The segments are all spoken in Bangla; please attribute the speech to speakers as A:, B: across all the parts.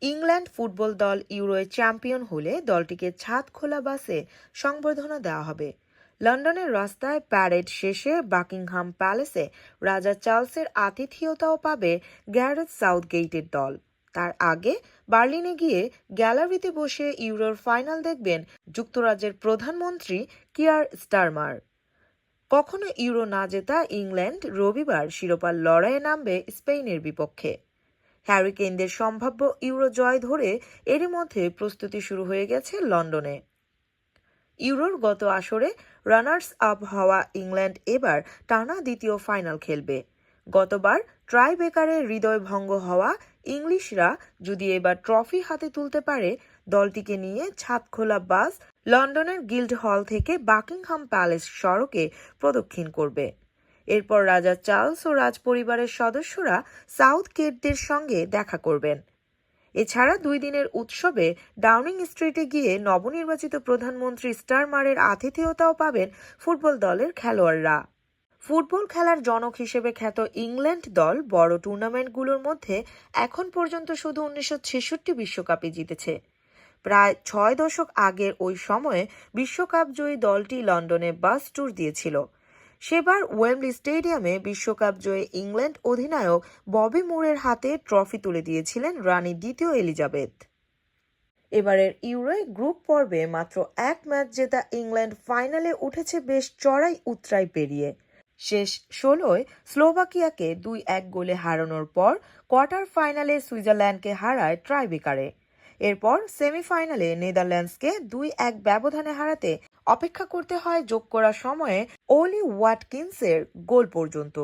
A: ইংল্যান্ড ফুটবল দল ইউরোয় চ্যাম্পিয়ন হলে দলটিকে ছাদ খোলা বাসে সংবর্ধনা দেওয়া হবে। লন্ডনের রাস্তায় প্যারেড শেষে বাকিংহাম প্যালেসে রাজা চার্লসের আতিথেয়তাও পাবে গ্যারেথ সাউথগেটের দল। তার আগে বার্লিনে গিয়ে গ্যালারিতে বসে ইউরোর ফাইনাল দেখবেন যুক্তরাজ্যের প্রধানমন্ত্রী কিয়ার স্টারমার। কখনো ইউরো না জেতা ইংল্যান্ড রবিবার শিরোপার লড়াইয়ে নামবে স্পেনের বিপক্ষে। হ্যারিকেনদের সম্ভাব্য ইউরো জয় ধরে এরই মধ্যে প্রস্তুতি শুরু হয়ে গেছে লন্ডনে। ইউরোর গত আসরে রানার্স আপ হওয়া ইংল্যান্ড এবার টানা দ্বিতীয় ফাইনাল খেলবে। গতবার ট্রাই বেকারে হৃদয় ভঙ্গ হওয়া ইংলিশরা যদি এবার ট্রফি হাতে তুলতে পারে, দলটিকে নিয়ে ছাদখোলা বাস লন্ডনের গিল্ড হল থেকে বাকিংহাম প্যালেস সড়কে প্রদক্ষিণ করবে। এরপর রাজা চার্লস ও রাজপরিবারের সদস্যরা সাউথগেটদের সঙ্গে দেখা করবেন। এছাড়া 2 দিনের উৎসবে ডাউনিং স্ট্রিটে গিয়ে নবনির্বাচিত প্রধানমন্ত্রী স্টারমারের আতিথেয়তাও পাবেন ফুটবল দলের খেলোয়াড়রা। ফুটবল খেলার জনক হিসেবে খ্যাত ইংল্যান্ড দল বড় টুর্নামেন্টগুলোর মধ্যে এখন পর্যন্ত শুধু 1966 বিশ্বকাপই জিতেছে। প্রায় 6 দশক আগের ওই সময়ে বিশ্বকাপ জয়ী দলটি লন্ডনে বাস ট্যুর দিয়েছিল। সেবার ওয়েম্বলি স্টেডিয়ামে বিশ্বকাপ জয়ী ইংল্যান্ড অধিনায়ক ববি মুরের হাতে ট্রফি তুলে দিয়েছিলেন রানী দ্বিতীয় এলিজাবেথ। এবারের ইউরোয় গ্রুপ পর্বে মাত্র 1 ম্যাচ জেতা ইংল্যান্ড ফাইনালে উঠেছে বেশ চড়াই উতরাই পেরিয়ে। শেষ 16-য় স্লোভাকিয়াকে 2-1 গোলে হারানোর পর কোয়ার্টার ফাইনালে সুইজারল্যান্ডকে হারায় ট্রাইবেকারে। এরপর সেমিফাইনালে নেদারল্যান্ডসকে 2-1 ব্যবধানে হারাতে অপেক্ষা করতে হয় যোগ করা সময়ে ওলি ওয়াটকিন্সের গোল পর্যন্ত।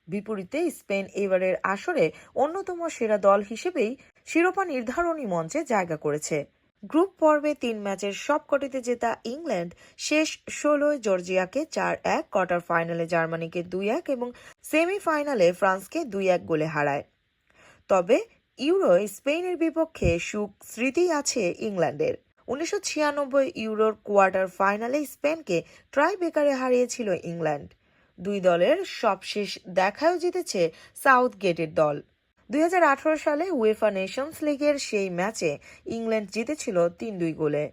A: বিপরীতে স্পেন এবারের আসরে অন্যতম সেরা দল হিসেবেই শিরোপা নির্ধারণী মঞ্চে জায়গা করেছে। গ্রুপ পর্বে 3 ম্যাচের সবকটিতে জেতা ইংল্যান্ড শেষ 16-য় জর্জিয়াকে 4-1, কোয়ার্টার ফাইনালে জার্মানিকে 2-1 এবং সেমিফাইনালে ফ্রান্সকে 2-1 গোলে হারায়। তবে ইউরোয় স্পেনের বিপক্ষে সুখ স্মৃতি আছে ইংল্যান্ডের। 1996 ইউরোর কোয়ার্টার ফাইনালে স্পেনকে ট্রাই বেকারে হারিয়েছিল ইংল্যান্ড। 2 দলের সবশেষ দেখায়ও জিতেছে সাউথগেটের দল। 2018 সালে উয়েফা নেশনস লিগের সেই ম্যাচে ইংল্যান্ড জিতেছিল 3-2 গোলে।